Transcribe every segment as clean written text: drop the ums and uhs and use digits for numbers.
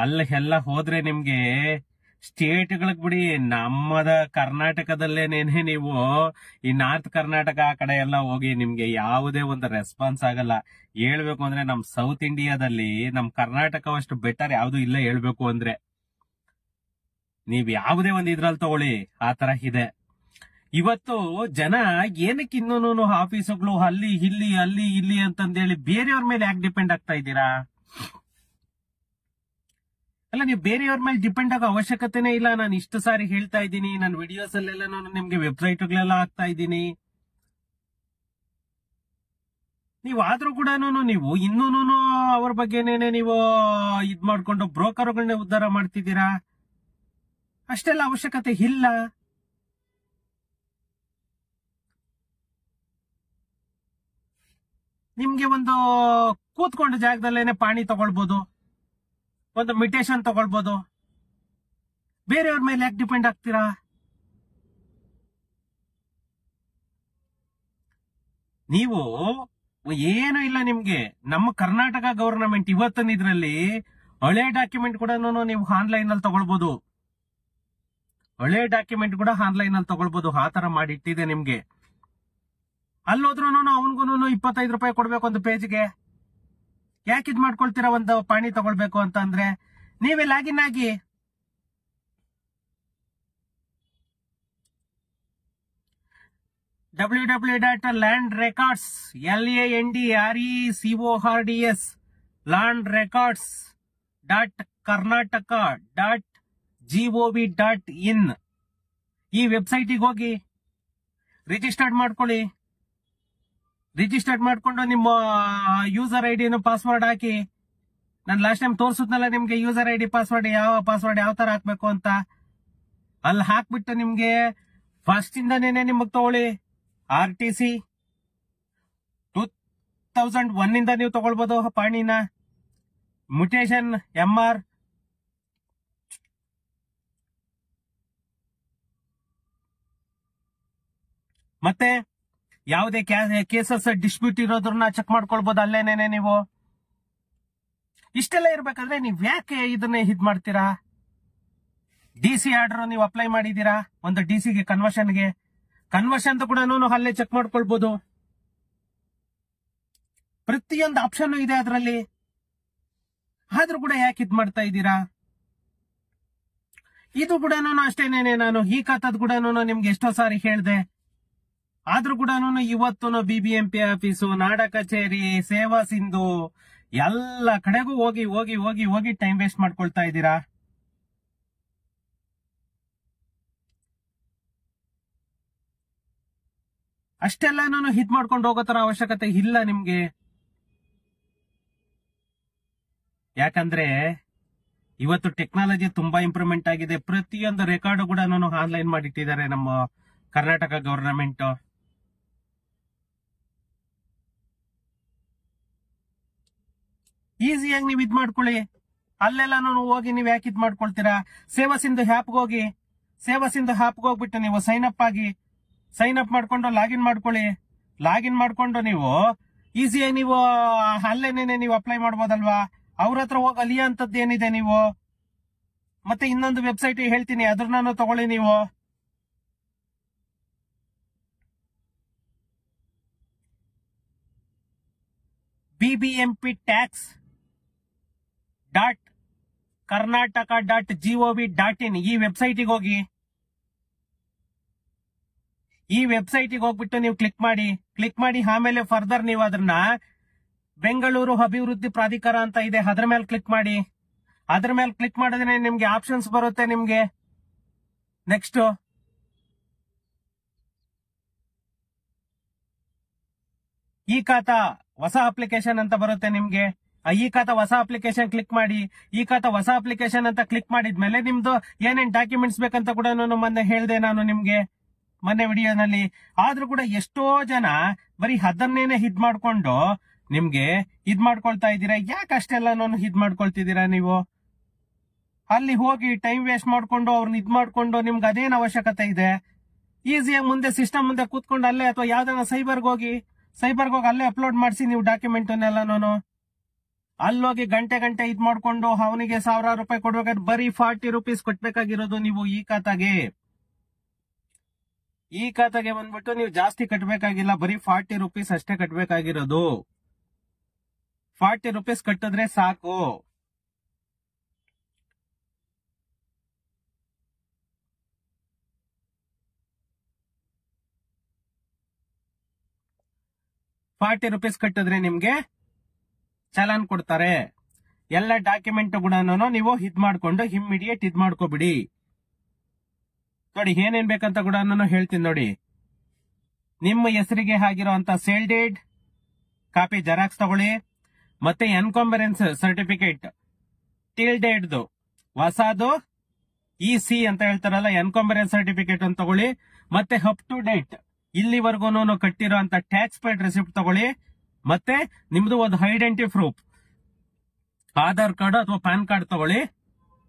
ಅಲ್ಲೆಲ್ಲ ಹೋದ್ರೆ ನಿಮ್ಗೆ ಸ್ಟೇಟ್ಗಳಿಗೆ ಬಿಡಿ, ನಮ್ಮದ ಕರ್ನಾಟಕದಲ್ಲೇನೇನೆ ನೀವು ಈ ನಾರ್ತ್ ಕರ್ನಾಟಕ ಆ ಕಡೆ ಎಲ್ಲ ಹೋಗಿ ನಿಮ್ಗೆ ಯಾವುದೇ ಒಂದು ರೆಸ್ಪಾನ್ಸ್ ಆಗಲ್ಲ. ಹೇಳ್ಬೇಕು ಅಂದ್ರೆ ನಮ್ ಸೌತ್ ಇಂಡಿಯಾದಲ್ಲಿ ನಮ್ ಕರ್ನಾಟಕವಷ್ಟು ಬೆಟರ್ ಯಾವ್ದು ಇಲ್ಲ ಹೇಳ್ಬೇಕು ಅಂದ್ರೆ. ನೀವ್ ಯಾವುದೇ ಒಂದು ಇದ್ರಲ್ಲಿ ತಗೊಳ್ಳಿ ಆ ತರ ಇದೆ. ಇವತ್ತು ಜನ ಏನಕ್ಕೆ ಇನ್ನೂನು ಆಫೀಸುಗಳು ಅಲ್ಲಿ ಇಲ್ಲಿ ಅಂತಂದೇಳಿ ಬೇರೆಯವ್ರ ಮೇಲೆ ಯಾಕೆ ಡಿಪೆಂಡ್ ಆಗ್ತಾ ಇದ್ದೀರಾ? ಅಲ್ಲ, ನೀವು ಬೇರೆಯವ್ರ ಮೇಲೆ ಡಿಪೆಂಡ್ ಆಗೋ ಅವಶ್ಯಕತೆನೇ ಇಲ್ಲ. ನಾನು ಇಷ್ಟು ಸಾರಿ ಹೇಳ್ತಾ ಇದ್ದೀನಿ, ನನ್ನ ವಿಡಿಯೋಸ್ ಅಲ್ಲೆಲ್ಲ ನಾನು ನಿಮ್ಗೆ ವೆಬ್ಸೈಟ್ಗಳೆಲ್ಲ ಹಾಕ್ತಾ ಇದ್ದೀನಿ. ನೀವು ಆದ್ರೂ ಕೂಡ ನೀವು ಇನ್ನೂನು ಅವ್ರ ಬಗ್ಗೆನೇನೆ ನೀವು ಇದ್ ಮಾಡ್ಕೊಂಡು ಬ್ರೋಕರ್ಗಳನ್ನೇ ಉದ್ಧಾರ ಮಾಡ್ತಿದ್ದೀರಾ. ಅಷ್ಟೆಲ್ಲ ಅವಶ್ಯಕತೆ ಇಲ್ಲ. ನಿಮ್ಗೆ ಒಂದು ಕೂತ್ಕೊಂಡ ಜಾಗದಲ್ಲೇನೆ ಪಾಣಿ ತಗೊಳ್ಬೋದು, ಒಂದು ಮಿಟೇಷನ್ ತಗೊಳ್ಬೋದು. ಬೇರೆಯವ್ರ ಮೇಲೆ ಯಾಕೆ ಡಿಪೆಂಡ್ ಆಗ್ತೀರಾ? ನೀವು ಏನು ಇಲ್ಲ, ನಿಮ್ಗೆ ನಮ್ಮ ಕರ್ನಾಟಕ ಗವರ್ನಮೆಂಟ್ ಇವತ್ತಿನ ಇದ್ರಲ್ಲಿ ಹಳೆ ಡಾಕ್ಯುಮೆಂಟ್ ಕೂಡ ನೀವು ಆನ್ಲೈನ್ ಅಲ್ಲಿ ತಗೊಳ್ಬೋದು. ಹಳೆ ಡಾಕ್ಯುಮೆಂಟ್ ಕೂಡ ಆನ್ಲೈನ್ ಅಲ್ಲಿ ತಗೊಳ್ಬೋದು. ಆ ತರ ಮಾಡಿಟ್ಟಿದೆ ನಿಮ್ಗೆ. ಅಲ್ಲೋದ್ರೂ ಅವನ್ಗೂ 25 ರೂಪಾಯಿ ಕೊಡ್ಬೇಕು ಒಂದು ಪೇಜ್ಗೆ. ಯಾಕೆ ಇದ್ ಮಾಡ್ಕೊಳ್ತೀರಾ? ಒಂದು ಪಾಣಿ ತಗೊಳ್ಬೇಕು ಅಂತ ಅಂದ್ರೆ ನೀವೇ ಲಾಗಿನ್ ಆಗಿ. www.landrecords LANDRECORDS landrecords.karnataka.gov.in ಈ ವೆಬ್ಸೈಟಿಗೆ ಹೋಗಿ ರಿಜಿಸ್ಟರ್ಡ್ ಮಾಡ್ಕೊಳ್ಳಿ. ರಿಜಿಸ್ಟರ್ಡ್ ಮಾಡ್ಕೊಂಡು ನಿಮ್ಮ ಯೂಸರ್ ಐಡಿ ಪಾಸ್ವರ್ಡ್ ಹಾಕಿ. ನಾನು ಲಾಸ್ಟ್ ಟೈಮ್ ತೋರಿಸಿದ್ನಲ್ಲ ನಿಮ್ಗೆ ಯೂಸರ್ ಐಡಿ ಪಾಸ್ವರ್ಡ್ ಯಾವ ತರ ಹಾಕ್ಬೇಕು ಅಂತ. ಅಲ್ಲಿ ಹಾಕ್ಬಿಟ್ಟು ನಿಮ್ಗೆ ಫಸ್ಟ್ ಇಂದನೇ ನಿಮಗ್ ತಗೊಳ್ಳಿ. RTC 2001 ಇಂದ ನೀವು ತಗೊಳ್ಬೋದು ಪಾಣಿನ. ಮ್ಯುಟೇಷನ್ MR, ಮತ್ತೆ ಯಾವುದೇ ಕೇಸಸ್ ಡಿಸ್ಪ್ಯೂಟ್ ಇರೋದ್ರನ್ನ ಚೆಕ್ ಮಾಡ್ಕೊಳ್ಬಹುದು ಅಲ್ಲೇನೇನೆ ನೀವು. ಇಷ್ಟೆಲ್ಲ ಇರ್ಬೇಕಾದ್ರೆ ನೀವ್ ಯಾಕೆ ಇದನ್ನ ಇದ್ ಮಾಡ್ತೀರಾ? DC ಆರ್ಡರ್ ನೀವು ಅಪ್ಲೈ ಮಾಡಿದೀರಾ, ಒಂದು DCಗೆ ಕನ್ವರ್ಷನ್ ಕೂಡ ಅಲ್ಲೇ ಚೆಕ್ ಮಾಡ್ಕೊಳ್ಬಹುದು. ಪ್ರತಿಯೊಂದು ಆಪ್ಷನ್ ಇದೆ ಅದರಲ್ಲಿ. ಆದ್ರೂ ಕೂಡ ಯಾಕೆ ಇದ್ ಮಾಡ್ತಾ ಇದ್ದೀರಾ? ಇದು ಕೂಡ ಅಷ್ಟೇನೇನೆ. ನಾನು ಈ ಖಾತದ್ ಕೂಡ ನಿಮ್ಗೆ ಎಷ್ಟೋ ಸಾರಿ ಹೇಳ್ದೆ. ಆದ್ರೂ ಕೂಡ ಇವತ್ತು BBMP ಆಫೀಸು, ನಾಡ ಕಚೇರಿ, ಸೇವಾ ಸಿಂಧು ಎಲ್ಲ ಕಡೆಗೂ ಹೋಗಿ ಟೈಮ್ ವೇಸ್ಟ್ ಮಾಡ್ಕೊಳ್ತಾ ಇದ್ದೀರಾ. ಅಷ್ಟೆಲ್ಲ ಹಿಟ್ ಮಾಡ್ಕೊಂಡು ಹೋಗೋ ತರ ಅವಶ್ಯಕತೆ ಇಲ್ಲ ನಿಮ್ಗೆ. ಯಾಕಂದ್ರೆ ಇವತ್ತು ಟೆಕ್ನಾಲಜಿ ತುಂಬಾ ಇಂಪ್ರೂವ್ಮೆಂಟ್ ಆಗಿದೆ. ಪ್ರತಿಯೊಂದು ರೆಕಾರ್ಡ್ ಕೂಡ ಆನ್ಲೈನ್ ಮಾಡಿಟ್ಟಿದ್ದಾರೆ ನಮ್ಮ ಕರ್ನಾಟಕ ಗವರ್ನಮೆಂಟ್. ಈಸಿಯಾಗಿ ನೀವು ಇದ್ ಮಾಡ್ಕೊಳ್ಳಿ. ಅಲ್ಲೆಲ್ಲ ಹೋಗಿ ನೀವು ಯಾಕೆ ಇದ್ ಮಾಡ್ಕೊಳ್ತೀರಾ? ಸೇವಾ ಸಿಂಧು ಆ್ಯಪ್ಗೆ ಹೋಗಿ. ಸೇವಾ ಸಿಂಧು ಆ್ಯಪ್ಗೆ ಹೋಗ್ಬಿಟ್ಟು ನೀವು ಸೈನ್ ಅಪ್ ಮಾಡ್ಕೊಂಡು ಲಾಗಿನ್ ಮಾಡ್ಕೊಳ್ಳಿ. ಲಾಗಿನ್ ಮಾಡ್ಕೊಂಡು ನೀವು ಈಸಿಯಾಗಿ ನೀವು ಅಲ್ಲೇನೇನೆ ನೀವು ಅಪ್ಲೈ ಮಾಡ್ಬೋದಲ್ವಾ? ಅವ್ರ ಹತ್ರ ಹೋಗಿ ಅಲಿಯಂತದ್ದು ಏನಿದೆ ನೀವು. ಮತ್ತೆ ಇನ್ನೊಂದು ವೆಬ್ಸೈಟ್ ಹೇಳ್ತೀನಿ, ಅದ್ರನ್ನ ತಗೊಳ್ಳಿ ನೀವು. BBMPtax.karnataka.gov.in ಈ ವೆಬ್ಸೈಟಿಗೆ ಹೋಗಿ. ಈ ವೆಬ್ಸೈಟಿಗೆ ಹೋಗ್ಬಿಟ್ಟು ನೀವು ಕ್ಲಿಕ್ ಮಾಡಿ ಆಮೇಲೆ ಫರ್ದರ್ ನೀವು ಅದನ್ನ ಬೆಂಗಳೂರು ಅಭಿವೃದ್ಧಿ ಪ್ರಾಧಿಕಾರ ಅಂತ ಇದೆ, ಅದ್ರ ಮೇಲೆ ಕ್ಲಿಕ್ ಮಾಡಿ. ಅದ್ರ ಮೇಲೆ ಕ್ಲಿಕ್ ಮಾಡಿದ್ರೆ ನಿಮ್ಗೆ ಆಪ್ಷನ್ಸ್ ಬರುತ್ತೆ. ನಿಮ್ಗೆ ನೆಕ್ಸ್ಟ್ ಈ ಖಾತಾ ಹೊಸ ಅಪ್ಲಿಕೇಶನ್ ಅಂತ ಬರುತ್ತೆ ನಿಮ್ಗೆ. ಈ ಖಾತಾ ಹೊಸ ಅಪ್ಲಿಕೇಶನ್ ಕ್ಲಿಕ್ ಮಾಡಿ. ಈ ಖಾತಾ ಹೊಸ ಅಪ್ಲಿಕೇಶನ್ ಅಂತ ಕ್ಲಿಕ್ ಮಾಡಿದ್ಮೇಲೆ ನಿಮ್ದು ಏನೇನ್ ಡಾಕ್ಯುಮೆಂಟ್ಸ್ ಬೇಕಂತ ಕೂಡ ಮೊನ್ನೆ ಹೇಳ್ದೆ ನಾನು ನಿಮ್ಗೆ ಮೊನ್ನೆ ವಿಡಿಯೋನಲ್ಲಿ. ಆದ್ರೂ ಕೂಡ ಎಷ್ಟೋ ಜನ ಬರೀ ಅದನ್ನೇನೆ ಇದ್ ಮಾಡ್ಕೊಂಡು ನಿಮ್ಗೆ ಇದ್ ಮಾಡ್ಕೊಳ್ತಾ ಇದ್ದೀರಾ. ಯಾಕೆ ಅಷ್ಟೆಲ್ಲ ಇದ್ ಮಾಡ್ಕೊಳ್ತಿದ್ದೀರಾ ನೀವು? ಅಲ್ಲಿ ಹೋಗಿ ಟೈಮ್ ವೇಸ್ಟ್ ಮಾಡ್ಕೊಂಡು ಅವ್ರನ್ನ ಇದ್ ಮಾಡ್ಕೊಂಡು ನಿಮ್ಗೆ ಅದೇನ್ ಅವಶ್ಯಕತೆ ಇದೆ? ಈಸಿಯಾಗಿ ಮುಂದೆ ಸಿಸ್ಟಮ್ ಮುಂದೆ ಕೂತ್ಕೊಂಡು ಅಲ್ಲೇ ಅಥವಾ ಯಾವ್ದಾನ ಸೈಬರ್ಗೆ ಹೋಗಿ ಅಲ್ಲೇ ಅಪ್ಲೋಡ್ ಮಾಡಿಸಿ ನೀವು ಡಾಕ್ಯುಮೆಂಟ್ ಅನ್ನೆಲ್ಲ. ಅಲ್ಲೋಗಿ ಗಂಟೆ ಗಂಟೆ ಇದ್ ಮಾಡ್ಕೊಂಡು ಅವನಿಗೆ 1000 ರೂಪಾಯಿ ಕೊಡ್ಬೇಕಾದ್ರೆ ಬರೀ 40 ರೂಪೀಸ್ ಕೊಟ್ಬೇಕಾಗಿರೋದು ನೀವು ಈ ಖಾತಾಗೆ. ಈ ಖಾತಾಗೆ ಬಂದ್ಬಿಟ್ಟು ನೀವು ಜಾಸ್ತಿ ಕಟ್ಬೇಕಾಗಿಲ್ಲ, ಬರೀ 40 ರೂಪೀಸ್ ಅಷ್ಟೇ ಕಟ್ಬೇಕಾಗಿರೋದು. 40 ರೂಪೀಸ್ ಕಟ್ಟಿದ್ರೆ ಸಾಕು. ₹40 ಕಟ್ಟಿದ್ರೆ ನಿಮ್ಗೆ ಚಲಾನ್ ಕೊಡ್ತಾರೆ. ಎಲ್ಲ ಡಾಕ್ಯುಮೆಂಟ್ ಕೂಡ ನೀವು ಇದ್ ಮಾಡ್ಕೊಂಡು ಇಮ್ಮಿಡಿಯೇಟ್ ಇದ್ ಮಾಡ್ಕೋಬಿಡಿ. ನೋಡಿ ಏನೇನ್ ಬೇಕಂತ ಕೂಡ ಹೇಳ್ತೀನಿ ನೋಡಿ. ನಿಮ್ಮ ಹೆಸರಿಗೆ ಆಗಿರುವಂತ ಸೇಲ್ ಡೇಟ್ ಕಾಪಿ ಜೆರಾಕ್ಸ್ ತಗೊಳ್ಳಿ, ಮತ್ತೆ ಎನ್ಕಾಂಬರೆನ್ಸ್ ಸರ್ಟಿಫಿಕೇಟ್ ಟಿಲ್ ಡೇಟ್ದು ಹೊಸದು EC ಅಂತ ಹೇಳ್ತಾರಲ್ಲ, ಎನ್ಕಾಂಬರೆನ್ಸ್ ಸರ್ಟಿಫಿಕೇಟ್ ಅಂತ ತಗೊಳ್ಳಿ. ಮತ್ತೆ ಅಪ್ ಟು ಡೇಟ್ ಇಲ್ಲಿವರೆಗೂ ಕಟ್ಟಿರೋ ಅಂತ ಟ್ಯಾಕ್ಸ್ ಪೇಡ್ ರಿಸಿಪ್ಟ್ ತಗೊಳ್ಳಿ. ಮತ್ತೆ ನಿಮ್ದು ಒಂದು ಐಡೆಂಟಿ ಪ್ರೂಫ್, ಆಧಾರ್ ಕಾರ್ಡ್ ಅಥವಾ ಪ್ಯಾನ್ ಕಾರ್ಡ್ ತಗೊಳ್ಳಿ.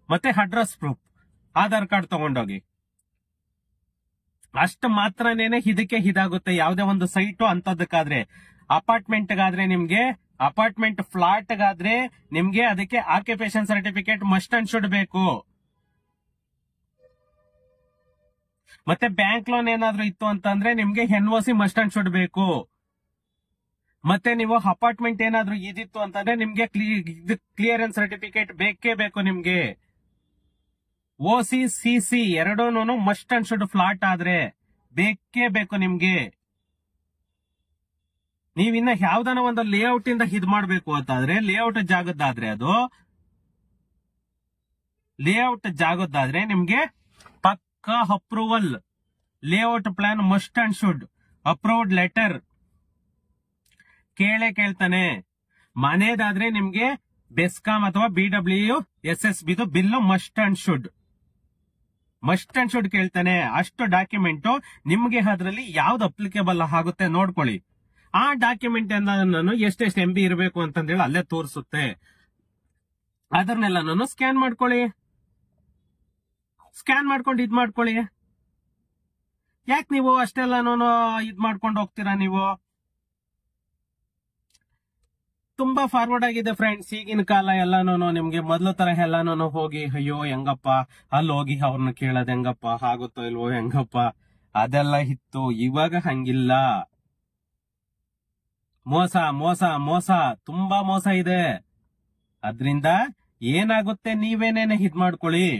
ಮತ್ತೆ ಅಡ್ರೆಸ್ ಪ್ರೂಫ್, ಆಧಾರ್ ಕಾರ್ಡ್ ತಗೊಂಡೋಗಿ. ಅಷ್ಟು ಮಾತ್ರನೇನೆ ಇದಕ್ಕೆ ಇದಾಗುತ್ತೆ. ಯಾವುದೇ ಒಂದು ಸೈಟು ಅಂತದಕ್ಕಾದ್ರೆ, ಅಪಾರ್ಟ್ಮೆಂಟ್ಗಾದ್ರೆ ನಿಮ್ಗೆ, ಅಪಾರ್ಟ್ಮೆಂಟ್ ಫ್ಲಾಟ್ಗಾದ್ರೆ ನಿಮ್ಗೆ ಅದಕ್ಕೆ occupation certificate must and should ಬೇಕು. ಮತ್ತೆ ಬ್ಯಾಂಕ್ ಲೋನ್ ಏನಾದ್ರೂ ಇತ್ತು ಅಂತಂದ್ರೆ ನಿಮ್ಗೆ NOC ಮಸ್ಟ್ ಅಂಡ್ ಶುಡ್ ಬೇಕು. ಮತ್ತೆ ನೀವು ಅಪಾರ್ಟ್ಮೆಂಟ್ ಏನಾದ್ರೂ ಇದಿತ್ತು ಅಂತಂದ್ರೆ ನಿಮ್ಗೆ ಕ್ಲಿಯರೆನ್ಸ್ ಸರ್ಟಿಫಿಕೇಟ್ ಬೇಕೇ ಬೇಕು ನಿಮ್ಗೆ. OC CC ಎರಡೂನು ಮಸ್ಟ್ ಅಂಡ್ ಶುಡ್ ಫ್ಲಾಟ್ ಆದ್ರೆ ಬೇಕೇ ಬೇಕು ನಿಮ್ಗೆ. ನೀವಿನ್ನ ಯಾವ್ದಾನ ಒಂದು ಲೇಔಟ್ ಇಂದ ಇದ್ ಮಾಡ್ಬೇಕು ಅಂತಾದ್ರೆ, ಲೇಔಟ್ ಜಾಗದ್ದಾದ್ರೆ, ಅದು ಲೇಔಟ್ ಜಾಗದ್ದಾದ್ರೆ ನಿಮ್ಗೆ ಪಕ್ಕಾ approval, layout plan must and should, approved letter ಕೇಳ್ತಾನೆ. ಮನೆದಾದ್ರೆ ನಿಮ್ಗೆ ಬೆಸ್ಕಾಂ ಅಥವಾ BWSSB bill must and should ಕೇಳ್ತಾನೆ. ಅಷ್ಟು ಡಾಕ್ಯುಮೆಂಟ್ ನಿಮ್ಗೆ ಅದ್ರಲ್ಲಿ ಯಾವ್ದು ಅಪ್ಲಿಕೇಬಲ್ ಆಗುತ್ತೆ ನೋಡ್ಕೊಳ್ಳಿ. ಆ ಡಾಕ್ಯುಮೆಂಟ್ ನಾನು ಎಷ್ಟೆಷ್ಟು MB ಇರಬೇಕು ಅಂತಂದೇಳಿ ಅಲ್ಲೇ ತೋರಿಸುತ್ತೆ. ಅದನ್ನೆಲ್ಲ ಸ್ಕ್ಯಾನ್ ಮಾಡ್ಕೊಳ್ಳಿ. ಸ್ಕ್ಯಾನ್ ಮಾಡ್ಕೊಂಡು ಇದ್ ಮಾಡ್ಕೊಳ್ಳಿ. ಯಾಕೆ ನೀವು ಅಷ್ಟೆಲ್ಲ ಇದ್ ಮಾಡ್ಕೊಂಡು ಹೋಗ್ತೀರಾ? ನೀವು ತುಂಬಾ ಫಾರ್ವರ್ಡ್ ಆಗಿದೆ ಫ್ರೆಂಡ್ಸ್ ಈಗಿನ ಕಾಲ. ಎಲ್ಲಾನು ನಿಮ್ಗೆ ಮೊದ್ಲು ತರ ಎಲ್ಲಾನು ಹೋಗಿ ಅಯ್ಯೋ ಹೆಂಗಪ್ಪ ಅಲ್ಲಿ ಹೋಗಿ ಅವ್ರನ್ನ ಕೇಳೋದ್ ಹೆಂಗಪ್ಪ, ಆಗುತ್ತೋ ಇಲ್ವೋ ಹೆಂಗಪ್ಪ, ಅದೆಲ್ಲ ಇತ್ತು. ಇವಾಗ ಹಂಗಿಲ್ಲ. ಮೋಸ ಮೋಸ ಮೋಸ, ತುಂಬಾ ಮೋಸ ಇದೆ. ಅದ್ರಿಂದ ಏನಾಗುತ್ತೆ ನೀವೇನೇನೆ ಇದ್ ಮಾಡ್ಕೊಳ್ಳಿ.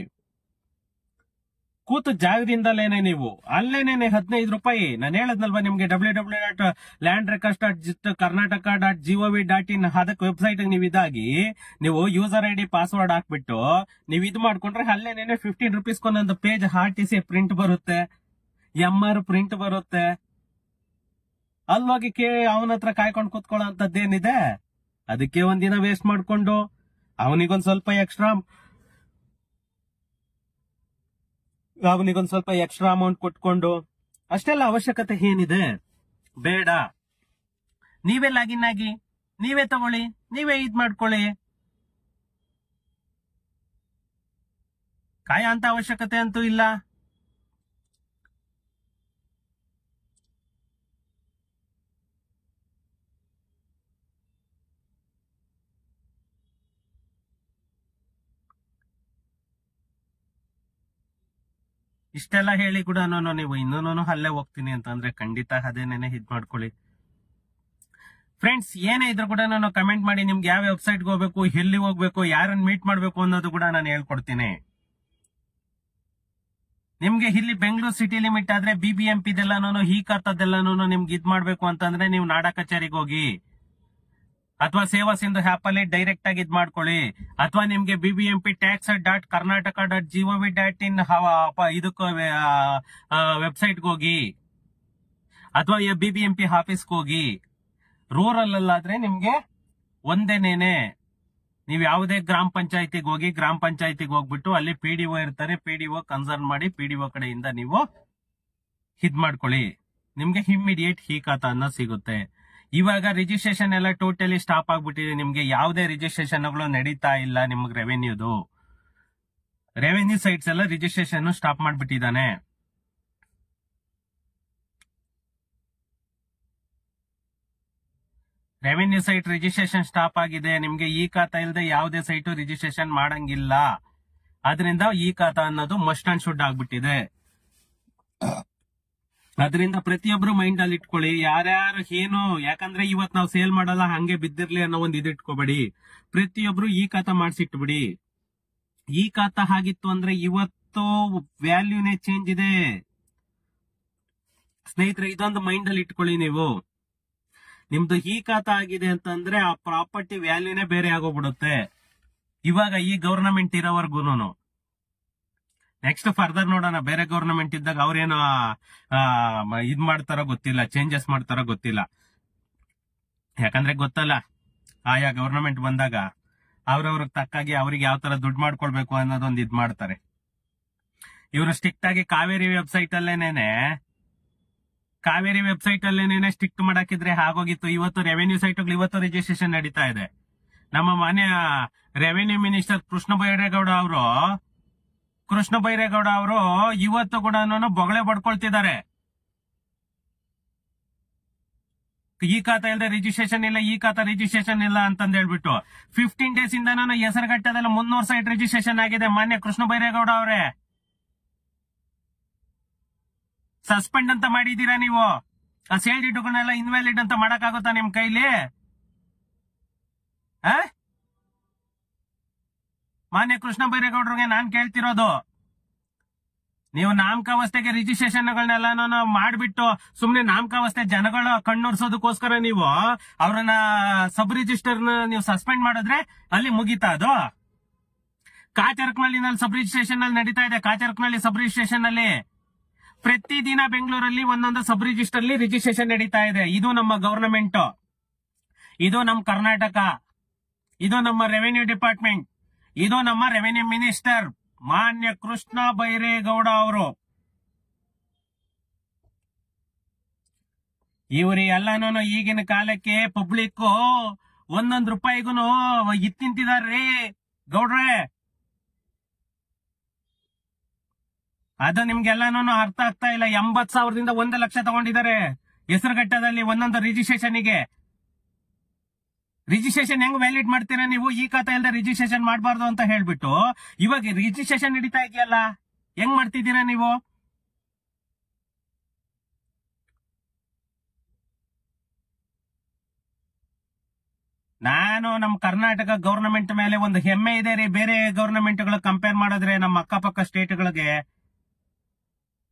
ಕೂತು ಜಾಗದಿಂದಲೇನೆ ನೀವು ಅಲ್ಲೇನೇನೆ 15 ರೂಪಾಯಿ ನಾನು ಹೇಳದ್ನಲ್ವಾ ನಿಮ್ಗೆ, www.landrecords.karnataka.gov.in ಅದಕ್ಕೆ ವೆಬ್ಸೈಟ್ ನೀವು ಇದಾಗಿ ನೀವು ಯೂಸರ್ ID ಪಾಸ್ವರ್ಡ್ ಹಾಕ್ಬಿಟ್ಟು ನೀವು ಇದು ಮಾಡ್ಕೊಂಡ್ರೆ ಅಲ್ಲೇನೇನೆ 15 ರೂಪೀಸ್ಗೊಂದೊಂದು ಪೇಜ್ RTC ಪ್ರಿಂಟ್ ಬರುತ್ತೆ, MR ಪ್ರಿಂಟ್ ಬರುತ್ತೆ. ಅಲ್ವಾಗಿ ಅವನ ಹತ್ರ ಕಾಯ್ಕೊಂಡು ಕೂತ್ಕೊಳ್ಳೋ ಅಂತದ್ದೇನಿದೆ. ಅದಕ್ಕೆ ಒಂದಿನ ವೇಸ್ಟ್ ಮಾಡ್ಕೊಂಡು ಅವನಿಗೊಂದ್ ಸ್ವಲ್ಪ ಎಕ್ಸ್ಟ್ರಾ ಅಮೌಂಟ್ ಕೊಟ್ಕೊಂಡು ಅಷ್ಟೆಲ್ಲ ಅವಶ್ಯಕತೆ ಏನಿದೆ? ಬೇಡ. ನೀವೇ ಲಾಗಿನ್ ಆಗಿ, ನೀವೇ ತಗೊಳ್ಳಿ, ನೀವೇ ಇದ್ ಮಾಡ್ಕೊಳ್ಳಿ. ಕಾಯ ಅಂತ ಅವಶ್ಯಕತೆ ಅಂತೂ ಇಲ್ಲ. ಇಷ್ಟೆಲ್ಲ ಹೇಳಿ ಕೂಡ ನೀವು ಇನ್ನೂ ಅಲ್ಲೇ ಹೋಗ್ತೀನಿ ಅಂತಂದ್ರೆ ಖಂಡಿತ ಅದೇನೇನೆ ಇದ್ ಮಾಡ್ಕೊಳ್ಳಿ. ಫ್ರೆಂಡ್ಸ್, ಏನೇ ಇದ್ರು ಕೂಡ ಕಮೆಂಟ್ ಮಾಡಿ. ನಿಮ್ಗೆ ಯಾವ ವೆಬ್ಸೈಟ್ಗೆ ಹೋಗ್ಬೇಕು, ಎಲ್ಲಿ ಹೋಗ್ಬೇಕು, ಯಾರನ್ನ ಮೀಟ್ ಮಾಡ್ಬೇಕು ಅನ್ನೋದು ಕೂಡ ನಾನು ಹೇಳ್ಕೊಡ್ತೀನಿ. ನಿಮ್ಗೆ ಇಲ್ಲಿ ಬೆಂಗಳೂರು ಸಿಟಿ ಲಿಮಿಟ್ ಆದ್ರೆ BBMP ದೆಲ್ಲಾನು ಈ ಖಾತಾದೆಲ್ಲಾನು ನಿಮ್ಗೆ ಇದ್ ಮಾಡ್ಬೇಕು ಅಂತಂದ್ರೆ ನೀವು ನಾಡ ಕಚೇರಿಗೆ ಹೋಗಿ, ಅಥವಾ ಸೇವಾ ಸಿಂಧು ಆಪ್ ಅಲ್ಲಿ ಡೈರೆಕ್ಟ್ ಆಗಿ ಇದ್ ಮಾಡ್ಕೊಳ್ಳಿ. ಅಥವಾ ನಿಮ್ಗೆ BBMP tax.karnataka.gov.in ಇದಕ್ಕೆ ವೆಬ್ಸೈಟ್ಗೆ ಹೋಗಿ, ಅಥವಾ BBMP ಆಫೀಸ್ಗೆ ಹೋಗಿ. ರೂರಲ್ ಅಲ್ಲಾದ್ರೆ ನಿಮ್ಗೆ ಒಂದೇನೇನೆ, ನೀವು ಯಾವುದೇ ಗ್ರಾಮ ಪಂಚಾಯತಿಗೆ ಹೋಗಿ, ಗ್ರಾಮ ಪಂಚಾಯತಿಗೆ ಹೋಗ್ಬಿಟ್ಟು ಅಲ್ಲಿ PDO ಇರ್ತಾರೆ, PDO ಕನ್ಸರ್ನ್ ಮಾಡಿ PDO ಕಡೆಯಿಂದ ನೀವು ಇದ್ ಮಾಡ್ಕೊಳ್ಳಿ. ನಿಮ್ಗೆ ಇಮ್ಮಿಡಿಯೇಟ್ ಈ ಖಾತಾ ಅನ್ನ ಸಿಗುತ್ತೆ. ಇವಾಗ ರಿಜಿಸ್ಟ್ರೇಷನ್ ಎಲ್ಲ ಟೋಟಲಿ ಸ್ಟಾಪ್ ಆಗ್ಬಿಟ್ಟಿದೆ. ನಿಮ್ಗೆ ಯಾವುದೇ ರಿಜಿಸ್ಟ್ರೇಷನ್ಗಳು ನಡೀತಾ ಇಲ್ಲ. ನಿಮ್ಗೆ ರೆವೆನ್ಯೂ ಸೈಟ್ಸ್ ಎಲ್ಲ ರಿಜಿಸ್ಟ್ರೇಷನ್ ಸ್ಟಾಪ್ ಮಾಡ್ಬಿಟ್ಟಿದ್ದಾನೆ. ರೆವೆನ್ಯೂ ಸೈಟ್ ರಿಜಿಸ್ಟ್ರೇಷನ್ ಸ್ಟಾಪ್ ಆಗಿದೆ. ನಿಮ್ಗೆ ಈ ಖಾತಾ ಇಲ್ಲದೆ ಯಾವುದೇ ಸೈಟ್ ರಿಜಿಸ್ಟ್ರೇಷನ್ ಮಾಡಂಗಿಲ್ಲ. ಅದರಿಂದ ಈ ಖಾತಾ ಅನ್ನೋದು ಮಸ್ಟ್ ಅಂಡ್ ಶುಡ್ ಆಗ್ಬಿಟ್ಟಿದೆ. ಅದರಿಂದ ಪ್ರತಿಯೊಬ್ರು ಮೈಂಡ್ ಅಲ್ಲಿ ಇಟ್ಕೊಳ್ಳಿ, ಯಾರ್ಯಾರು ಏನು, ಯಾಕಂದ್ರೆ ಇವತ್ ನಾವು ಸೇಲ್ ಮಾಡಲ್ಲ ಹಂಗೆ ಬಿದ್ದಿರ್ಲಿ ಅನ್ನೋ ಒಂದು ಇದಿಟ್ಕೋಬೇಡಿ. ಪ್ರತಿಯೊಬ್ರು ಈ ಖಾತಾ ಮಾಡಿಸಿಟ್ಬಿಡಿ. ಈ ಖಾತಾ ಆಗಿತ್ತು ಅಂದ್ರೆ ಇವತ್ತು ವ್ಯಾಲ್ಯೂನೇ ಚೇಂಜ್ ಇದೆ ಸ್ನೇಹಿತರೆ. ಇದೊಂದು ಮೈಂಡ್ ಅಲ್ಲಿ ಇಟ್ಕೊಳ್ಳಿ ನೀವು. ನಿಮ್ದು ಈ ಖಾತಾ ಆಗಿದೆ ಅಂತಂದ್ರೆ ಆ ಪ್ರಾಪರ್ಟಿ ವ್ಯಾಲ್ಯೂನೇ ಬೇರೆ ಆಗೋಗ್ಬಿಡುತ್ತೆ. ಇವಾಗ ಈ ಗವರ್ನಮೆಂಟ್ ಇರೋವರ್ಗುನು. ನೆಕ್ಸ್ಟ್ ಫರ್ದರ್ ನೋಡೋಣ, ಬೇರೆ ಗವರ್ನಮೆಂಟ್ ಇದ್ದಾಗ ಅವ್ರೇನು ಇದ್ ಮಾಡ್ತಾರೋ ಗೊತ್ತಿಲ್ಲ, ಚೇಂಜಸ್ ಮಾಡ್ತಾರೋ ಗೊತ್ತಿಲ್ಲ. ಯಾಕಂದ್ರೆ ಗೊತ್ತಲ್ಲ, ಆಯಾ ಗವರ್ನಮೆಂಟ್ ಬಂದಾಗ ಅವ್ರವ್ರಿಗೆ ತಕ್ಕಾಗಿ ಅವ್ರಿಗೆ ಯಾವ ತರ ದುಡ್ಡು ಮಾಡ್ಕೊಳ್ಬೇಕು ಅನ್ನೋದೊಂದು ಇದ್ ಮಾಡ್ತಾರೆ. ಇವರು ಸ್ಟ್ರಿಕ್ಟ್ ಆಗಿ ಕಾವೇರಿ ವೆಬ್ಸೈಟ್ ಅಲ್ಲೇನೇನೆ ಸ್ಟ್ರಿಕ್ಟ್ ಮಾಡಾಕಿದ್ರೆ ಆಗೋಗಿತ್ತು. ಇವತ್ತು ರೆವೆನ್ಯೂ ಸೈಟ್ ಇವತ್ತು ರಿಜಿಸ್ಟ್ರೇಷನ್ ನಡೀತಾ ಇದೆ. ನಮ್ಮ ಮಾನ್ಯ ರೆವೆನ್ಯೂ ಮಿನಿಸ್ಟರ್ ಕೃಷ್ಣ ಬೈರೇಗೌಡ ಅವರು ಇವತ್ತು ಕೂಡ ಬೊಗಳೆ ಪಡ್ಕೊಳ್ತಿದ್ದಾರೆ. ಈ ಖಾತಾ ಇಲ್ಲದೆ ರಿಜಿಸ್ಟ್ರೇಷನ್ ಇಲ್ಲ, ಈ ಖಾತಾ ರಿಜಿಸ್ಟ್ರೇಷನ್ ಇಲ್ಲ ಅಂತಂದ್ ಹೇಳ್ಬಿಟ್ಟು 15 days ಇಂದ ಹೆಸರುಘಟ್ಟದಲ್ಲಿ 300 ಸೈಟ್ ರಿಜಿಸ್ಟ್ರೇಷನ್ ಆಗಿದೆ. ಮಾನ್ಯ ಕೃಷ್ಣ ಬೈರೇಗೌಡ ಅವರೇ, ಸಸ್ಪೆಂಡ್ ಅಂತ ಮಾಡಿದೀರಾ ನೀವು. ಆ ಸೇಲ್ ಡೀಟುಗಳನ್ನೆಲ್ಲ ಇನ್ವ್ಯಾಲಿಡ್ ಅಂತ ಮಾಡಕ್ಕಾಗುತ್ತಾ ನಿಮ್ ಕೈಲಿ? ಮಾನ್ಯ ಕೃಷ್ಣ ಬೈರೇಗೌಡರಿಗೆ ನಾನ್ ಕೇಳ್ತಿರೋದು, ನೀವು ನಾಮಕಾವಸ್ಥೆಗೆ ರಿಜಿಸ್ಟ್ರೇಷನ್ಗಳನ್ನೆಲ್ಲ ಮಾಡ್ಬಿಟ್ಟು ಸುಮ್ನೆ ನಾಮಕಾವಸ್ಥೆ ಜನಗಳ ಕಣ್ಣೊರ್ಸೋದಕ್ಕೋಸ್ಕರ ನೀವು ಅವ್ರನ್ನ ಸಬ್ ರಿಜಿಸ್ಟರ್ ನೀವು ಸಸ್ಪೆಂಡ್ ಮಾಡಿದ್ರೆ ಅಲ್ಲಿ ಮುಗಿತಾ ಅದು? ಕಾಚರಕ್ನಳ್ಳಿ ಸಬ್ ರಿಜಿಸ್ಟ್ರೇಷನ್ ಅಲ್ಲಿ ನಡೀತಾ ಇದೆ. ಕಾಚರಕ್ನಳ್ಳಿ ಸಬ್ ರಿಜಿಸ್ಟ್ರೇಷನ್ ಅಲ್ಲಿ ಪ್ರತಿದಿನ ಬೆಂಗಳೂರಲ್ಲಿ ಒಂದೊಂದು ಸಬ್ ರಿಜಿಸ್ಟರ್ ಅಲ್ಲಿ ರಿಜಿಸ್ಟ್ರೇಷನ್ ನಡೀತಾ ಇದೆ. ಇದು ನಮ್ಮ ಗವರ್ನಮೆಂಟ್, ಇದು ನಮ್ಮ ಕರ್ನಾಟಕ, ಇದು ನಮ್ಮ ರೆವೆನ್ಯೂ ಡಿಪಾರ್ಟ್ಮೆಂಟ್, ಇದು ನಮ್ಮ ರೆವೆನ್ಯೂ ಮಿನಿಸ್ಟರ್ ಮಾನ್ಯ ಕೃಷ್ಣ ಬೈರೇಗೌಡ ಅವರು. ಇವ್ರಿ ಎಲ್ಲಾನು ಈಗಿನ ಕಾಲಕ್ಕೆ ಪಬ್ಲಿಕ್ ಒಂದೊಂದು ರೂಪಾಯಿಗೂ ಇತ್ತಿಂತಿದಾರ್ರಿ ಗೌಡ್ರೆ. ಅದು ನಿಮ್ಗೆಲ್ಲಾನು ಅರ್ಥ ಆಗ್ತಾ ಇಲ್ಲ. 80,000ದಿಂದ 1 ಲಕ್ಷ ತಗೊಂಡಿದ್ದಾರೆ ಹೆಸರುಘಟ್ಟದಲ್ಲಿ ಒಂದೊಂದು ರಿಜಿಸ್ಟ್ರೇಷನ್ಗೆ. ರಿಜಿಸ್ಟ್ರೇಷನ್ ಹೆಂಗ್ ವ್ಯಾಲಿಡ್ ಮಾಡ್ತೀರಾ ನೀವು? ಈ ಖಾತಾ ಇಲ್ಲದೆ ರಿಜಿಸ್ಟ್ರೇಷನ್ ಮಾಡಬಾರ್ದು ಅಂತ ಹೇಳ್ಬಿಟ್ಟು ಇವಾಗ ರಿಜಿಸ್ಟ್ರೇಷನ್ ನಡೀತಾ ಇದೆಯಲ್ಲ, ಹೆಂಗ್ ಮಾಡ್ತಿದ್ದೀರಾ ನೀವು? ನಾನು ನಮ್ಮ ಕರ್ನಾಟಕ ಗವರ್ನಮೆಂಟ್ ಮೇಲೆ ಒಂದು ಹೆಮ್ಮೆ ಇದೆ ರೀ. ಬೇರೆ ಗವರ್ನಮೆಂಟ್ಗಳು ಕಂಪೇರ್ ಮಾಡಿದ್ರೆ ನಮ್ಮ ಅಕ್ಕಪಕ್ಕ ಸ್ಟೇಟ್ಗಳಿಗೆ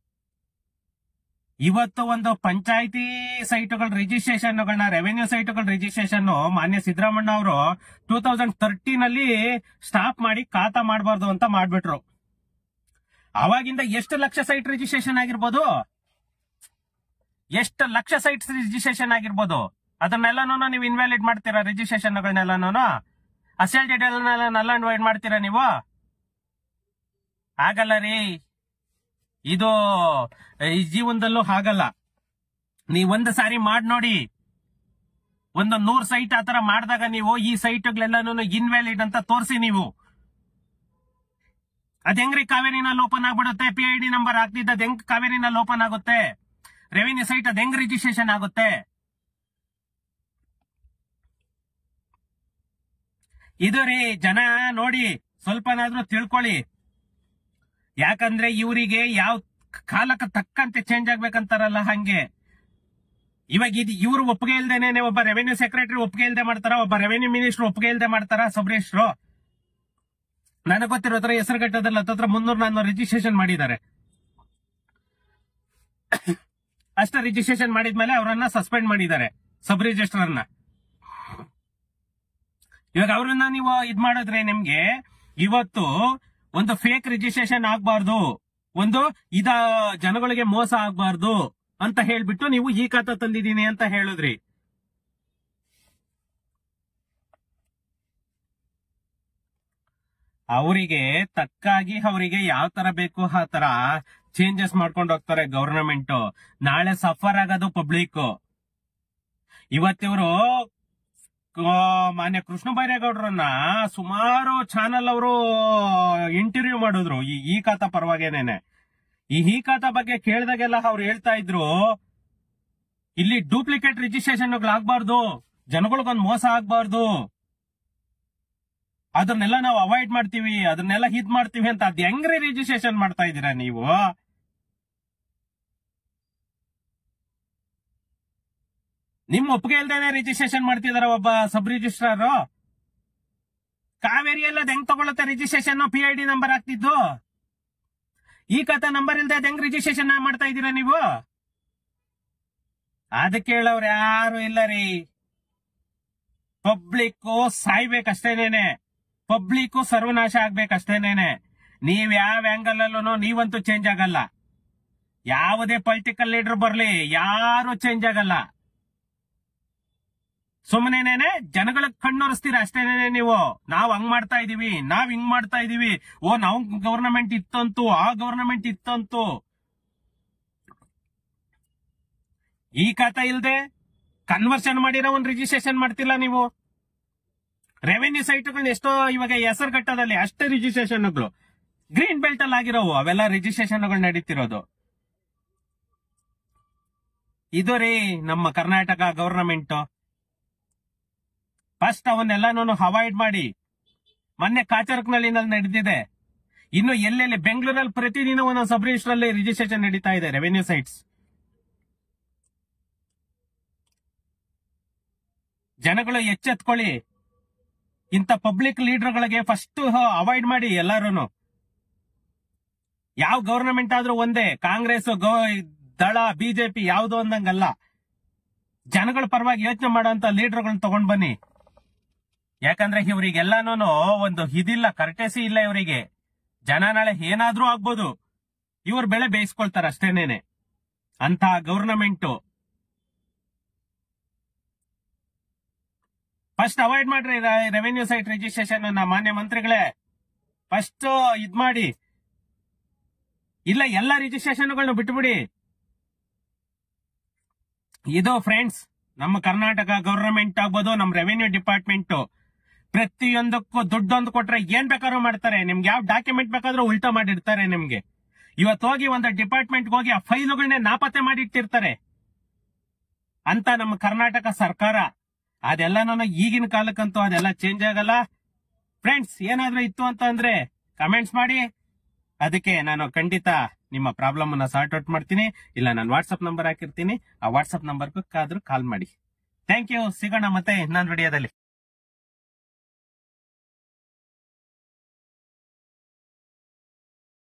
ಇವತ್ತು ಒಂದು ಪಂಚಾಯತಿ ಸೈಟ್ಗಳ ರಿಜಿಸ್ಟ್ರೇಷನ್ಗಳನ್ನ, ರೆವೆನ್ಯೂ ಸೈಟ್ಗಳ ರಿಜಿಸ್ಟ್ರೇಷನ್ ಮಾನ್ಯ ಸಿದ್ದರಾಮಣ್ಣ ಅವರು 2013 ಸ್ಟಾಪ್ ಮಾಡಿ ಖಾತಾ ಮಾಡಬಾರ್ದು ಅಂತ ಮಾಡ್ಬಿಟ್ರು. ಅವಾಗಿಂದ ಎಷ್ಟು ಲಕ್ಷ ಸೈಟ್ ರಿಜಿಸ್ಟ್ರೇಷನ್ ಆಗಿರ್ಬೋದು, ಎಷ್ಟು ಲಕ್ಷ ಸೈಟ್ ರಿಜಿಸ್ಟ್ರೇಷನ್ ಆಗಿರ್ಬೋದು. ಅದನ್ನೆಲ್ಲಾನು ನೀವು ಇನ್ವ್ಯಾಲಿಡ್ ಮಾಡ್ತೀರಾ? ರಿಜಿಸ್ಟ್ರೇಷನ್ಗಳನ್ನೆಲ್ಲಾನು ಅಸೆಲ್ ಡೀಟೇಲ್ನೆಲ್ಲ ನಲ್ ಅಂಡ್ ವೈಡ್ ಮಾಡ್ತೀರಾ ನೀವು? ಆಗಲ್ಲ ರೀ. ಇದು ಈ ಜೀವನದಲ್ಲೂ ಹಾಗಲ್ಲ. ನೀವ್ ಒಂದು ಸಾರಿ ಮಾಡಿ ನೋಡಿ, ಒಂದು 100 ಸೈಟ್ ಆತರ ಮಾಡಿದಾಗ ನೀವು ಈ ಸೈಟ್ಗಳೆಲ್ಲಾನು ಇನ್ವ್ಯಾಲಿಡ್ ಅಂತ ತೋರಿಸಿ ನೀವು. ಅದ್ ಹೆಂಗ್ರಿ ಕಾವೇರಿನಲ್ಲಿ ಓಪನ್ ಆಗ್ಬಿಡುತ್ತೆ? PID ನಂಬರ್ ಹಾಕ್ತಿದ್ದ ಹೆಂಗ್ ಕಾವೇರಿನಲ್ಲಿ ಓಪನ್ ಆಗುತ್ತೆ? ರೆವಿನ್ಯೂ ಸೈಟ್ ಅದ್ ಹೆಂಗ್ ರಿಜಿಸ್ಟ್ರೇಷನ್ ಆಗುತ್ತೆ? ಇದು ರೀ, ಜನ ನೋಡಿ ಸ್ವಲ್ಪನಾದ್ರೂ ತಿಳ್ಕೊಳ್ಳಿ. ಯಾಕಂದ್ರೆ ಇವರಿಗೆ ಯಾವ ಕಾಲಕ್ಕೆ ತಕ್ಕಂತೆ ಚೇಂಜ್ ಆಗ್ಬೇಕಂತಾರಲ್ಲ ಹಂಗೆ. ಇವಾಗ ಇವ್ರು ಒಪ್ಪಿಗೆ ಇಲ್ದೇನೆ ಒಬ್ಬ ರೆವೆನ್ಯೂ ಸೆಕ್ರೆಟರಿ ಒಪ್ಪಿಗೆ ಇಲ್ದೆ ಮಾಡ್ತಾರ, ಒಬ್ಬ ರೆವೆನ್ಯೂ ಮಿನಿಸ್ಟರ್ ಒಪ್ಪಿಗೆ ಇಲ್ದೆ ಮಾಡ್ತಾರ, ಸಬ್ ರಿಜಿಸ್ಟ್ರು. ನನಗೆ ಗೊತ್ತಿರೋ ತರ ಹೆಸರುಘಟ್ಟದಲ್ಲಿ 300-400 ರಿಜಿಸ್ಟ್ರೇಷನ್ ಮಾಡಿದ್ದಾರೆ. ಅಷ್ಟ ರಿಜಿಸ್ಟ್ರೇಷನ್ ಮಾಡಿದ್ಮೇಲೆ ಅವರನ್ನ ಸಸ್ಪೆಂಡ್ ಮಾಡಿದ್ದಾರೆ, ಸಬ್ ರಿಜಿಸ್ಟ್ರರ್ನ. ಇವಾಗ ಅವ್ರನ್ನ ನೀವು ಇದ್ ಮಾಡಿದ್ರೆ ನಿಮ್ಗೆ ಇವತ್ತು ಒಂದು ಫೇಕ್ ರಿಜಿಸ್ಟ್ರೇಷನ್ ಆಗ್ಬಾರ್ದು, ಒಂದು ಜನಗಳಿಗೆ ಮೋಸ ಆಗ್ಬಾರ್ದು ಅಂತ ಹೇಳ್ಬಿಟ್ಟು ನೀವು ಈ ಖಾತಾ ತಂದಿದ್ದೀನಿ ಅಂತ ಹೇಳಿದ್ರಿ. ಅವರಿಗೆ ತಕ್ಕಾಗಿ ಅವರಿಗೆ ಯಾವ ತರ ಬೇಕು ಆ ತರ ಚೇಂಜಸ್ ಮಾಡ್ಕೊಂಡು ಹೋಗ್ತಾರೆ ಗವರ್ನಮೆಂಟ್. ನಾಳೆ ಸಫರ್ ಆಗೋದು ಪಬ್ಲಿಕ್. ಇವತ್ತಿವರು ಮಾನ್ಯ ಕೃಷ್ಣ ಬೈರೇಗೌಡರನ್ನ ಸುಮಾರು ಚಾನಲ್ ಅವರು ಇಂಟರ್ವ್ಯೂ ಮಾಡಿದ್ರು ಈ ಖಾತಾ ಪರವಾಗೇನೇನೆ. ಈ ಖಾತಾ ಬಗ್ಗೆ ಕೇಳಿದಾಗೆಲ್ಲ ಅವ್ರು ಹೇಳ್ತಾ ಇದ್ರು, ಇಲ್ಲಿ ಡೂಪ್ಲಿಕೇಟ್ ರಿಜಿಸ್ಟ್ರೇಷನ್ ಆಗ್ಬಾರ್ದು, ಜನಗಳಿಗೊಂದು ಮೋಸ ಆಗ್ಬಾರ್ದು, ಅದನ್ನೆಲ್ಲ ನಾವು ಅವಾಯ್ಡ್ ಮಾಡ್ತೀವಿ, ಅದನ್ನೆಲ್ಲ ಇದ್ ಮಾಡ್ತೀವಿ ಅಂತ ಅದ್ ಹೆಂಗ್ರಿ ರಿಜಿಸ್ಟ್ರೇಷನ್ ಮಾಡ್ತಾ ಇದ್ದೀರಾ ನೀವು? ನಿಮ್ ಒಪ್ಪಿಗೆ ಇಲ್ದೇನೆ ರಿಜಿಸ್ಟ್ರೇಷನ್ ಮಾಡ್ತಿದಾರ ಒಬ್ಬ ಸಬ್ ರಿಜಿಸ್ಟ್ರಾರ್. ಕಾವೇರಿ ಎಲ್ಲ ಹೆಂಗ್ ತಗೊಳತ್ತೆ ರಿಜಿಸ್ಟ್ರೇಷನ್? PID ನಂಬರ್ ಹಾಕ್ತಿದ್ದು, ಈ ಖಾತಾ ನಂಬರ್ ಇಲ್ದೆ ಹೆಂಗ್ ರಿಜಿಸ್ಟ್ರೇಷನ್ ಮಾಡ್ತಾ ಇದ್ದೀರಾ ನೀವು? ಅದಕ್ಕೆ ಹೇಳವ್ರು ಯಾರು ಇಲ್ಲ ರೀ. ಪಬ್ಲಿಕ್ ಸಾಯ್ಬೇಕಷ್ಟೇನೇನೆ, ಪಬ್ಲಿಕ್ ಸರ್ವನಾಶ ಆಗ್ಬೇಕಷ್ಟೇನೇನೆ. ನೀವ್ ಯಾವ ಆಂಗಲ್ ಅಲ್ಲೂ ನೀವಂತೂ ಚೇಂಜ್ ಆಗಲ್ಲ. ಯಾವುದೇ ಪೊಲಿಟಿಕಲ್ ಲೀಡರ್ ಬರ್ಲಿ, ಯಾರು ಚೇಂಜ್ ಆಗಲ್ಲ. ಸುಮ್ಮನೇನೆ ಜನಗಳಿಗೆ ಕಣ್ಣೊರೆಸ್ತೀರ ಅಷ್ಟೇನೇನೆ ನೀವು. ನಾವ್ ಹಂಗ್ ಮಾಡ್ತಾ ಇದೀವಿ, ನಾವ್ ಹಿಂಗ್ ಮಾಡ್ತಾ ಇದೀವಿ, ಓ ನಾವ್ ಗವರ್ನಮೆಂಟ್ ಇತ್ತಂತೂ, ಆ ಗವರ್ನಮೆಂಟ್ ಇತ್ತಂತೂ. ಈ ಖಾತಾ ಇಲ್ದೆ ಕನ್ವರ್ಷನ್ ಮಾಡಿರೋ ಒಂದ್ ರಿಜಿಸ್ಟ್ರೇಷನ್ ಮಾಡ್ತಿಲ್ಲ ನೀವು. ರೆವೆನ್ಯೂ ಸೈಟ್ಗಳನ್ನ ಎಷ್ಟೋ ಇವಾಗ ಹೆಸರುಘಟ್ಟದಲ್ಲಿ ಅಷ್ಟೇ ರಿಜಿಸ್ಟ್ರೇಷನ್ಗಳು, ಗ್ರೀನ್ ಬೆಲ್ಟ್ ಅಲ್ಲಿ ಆಗಿರೋವು ಅವೆಲ್ಲ ರಿಜಿಸ್ಟ್ರೇಷನ್ಗಳು ನಡೀತಿರೋದು. ಇದು ರೀ ನಮ್ಮ ಕರ್ನಾಟಕ ಗವರ್ನಮೆಂಟ್. ಫಸ್ಟ್ ಅವನ್ನೆಲ್ಲಾನು ಅವಾಯ್ಡ್ ಮಾಡಿ. ಮೊನ್ನೆ ಕಾಚರಕ್ನಳ್ಳಿನಲ್ಲಿ ನಡೆದಿದೆ, ಇನ್ನು ಎಲ್ಲೆಲ್ಲಿ ಬೆಂಗಳೂರಲ್ಲಿ ಪ್ರತಿದಿನ ಒಂದೊಂದು ಸಬ್ ರಿಜಿಸ್ಟರ್ ಅಲ್ಲಿ ರಿಜಿಸ್ಟ್ರೇಷನ್ ನಡೀತಾ ಇದೆ, ರೆವೆನ್ಯೂ ಸೈಟ್ಸ್. ಜನಗಳು ಎಚ್ಚೆತ್ಕೊಳ್ಳಿ. ಇಂಥ ಪಬ್ಲಿಕ್ ಲೀಡರ್ಗಳಿಗೆ ಫಸ್ಟ್ ಅವಾಯ್ಡ್ ಮಾಡಿ ಎಲ್ಲಾರು. ಯಾವ ಗವರ್ನಮೆಂಟ್ ಆದ್ರೂ ಒಂದೇ, ಕಾಂಗ್ರೆಸ್ ದಳ ಬಿಜೆಪಿ ಯಾವ್ದು ಅಂದಂಗಲ್ಲ. ಜನಗಳ ಪರವಾಗಿ ಯೋಚನೆ ಮಾಡೋಂತ ಲೀಡರ್ಗಳನ್ನ ತಗೊಂಡ್ ಬನ್ನಿ. ಯಾಕಂದ್ರೆ ಇವ್ರಿಗೆಲ್ಲಾನು ಒಂದು ಇದಿಲ್ಲ, ಕರ್ಟೆಸಿ ಇಲ್ಲ ಇವರಿಗೆ. ಜನ ನಾಳೆ ಏನಾದ್ರೂ ಆಗ್ಬೋದು, ಇವ್ರ ಬೆಳೆ ಬೇಯಿಸ್ಕೊಳ್ತಾರ ಅಷ್ಟೇನೇನೆ. ಅಂತ ಗವರ್ನಮೆಂಟ್ ಫಸ್ಟ್ ಅವಾಯ್ಡ್ ಮಾಡ್ರಿ ರೆವೆನ್ಯೂ ಸೈಟ್ ರಿಜಿಸ್ಟ್ರೇಷನ್. ಮಾನ್ಯ ಮಂತ್ರಿಗಳೇ, ಫಸ್ಟ್ ಇದ್ ಮಾಡಿ. ಇಲ್ಲ ಎಲ್ಲ ರಿಜಿಸ್ಟ್ರೇಷನ್ಗಳನ್ನ ಬಿಟ್ಬಿಡಿ. ಇದು ಫ್ರೆಂಡ್ಸ್ ನಮ್ಮ ಕರ್ನಾಟಕ ಗವರ್ನಮೆಂಟ್ ಆಗ್ಬೋದು, ನಮ್ಮ ರೆವೆನ್ಯೂ ಡಿಪಾರ್ಟ್ಮೆಂಟ್ ಪ್ರತಿಯೊಂದಕ್ಕೂ ದುಡ್ಡೊಂದು ಕೊಟ್ರೆ ಏನ್ ಬೇಕಾದ್ರೂ ಮಾಡ್ತಾರೆ. ನಿಮ್ಗೆ ಯಾವ ಡಾಕ್ಯುಮೆಂಟ್ ಬೇಕಾದ್ರೂ ಉಲ್ಟಾ ಮಾಡಿರ್ತಾರೆ ನಿಮ್ಗೆ. ಇವತ್ತು ಹೋಗಿ ಒಂದು ಡಿಪಾರ್ಟ್ಮೆಂಟ್ ಹೋಗಿ ಆ ಫೈಲ್ಗಳನ್ನೇ ನಾಪತ್ತೆ ಮಾಡಿಟ್ಟಿರ್ತಾರೆ ಅಂತ ನಮ್ಮ ಕರ್ನಾಟಕ ಸರ್ಕಾರ. ಅದೆಲ್ಲಾನು ಈಗಿನ ಕಾಲಕ್ಕಂತೂ ಅದೆಲ್ಲ ಚೇಂಜ್ ಆಗಲ್ಲ ಫ್ರೆಂಡ್ಸ್. ಏನಾದ್ರೂ ಇತ್ತು ಅಂತ ಅಂದ್ರೆ ಕಮೆಂಟ್ಸ್ ಮಾಡಿ, ಅದಕ್ಕೆ ನಾನು ಖಂಡಿತ ನಿಮ್ಮ ಪ್ರಾಬ್ಲಮ್ ಅನ್ನ ಸಾರ್ಟ್ ಔಟ್ ಮಾಡ್ತೀನಿ. ಇಲ್ಲ ನಾನು ವಾಟ್ಸ್ಆಪ್ ನಂಬರ್ ಹಾಕಿರ್ತೀನಿ, ಆ ವಾಟ್ಸ್ಆಪ್ ನಂಬರ್ಗೂ ಕಾಲ್ ಮಾಡಿ. Thank you. ಸಿಗೋಣ ಮತ್ತೆ ಇನ್ನೊಂದು ವಿಡಿಯೋದಲ್ಲಿ.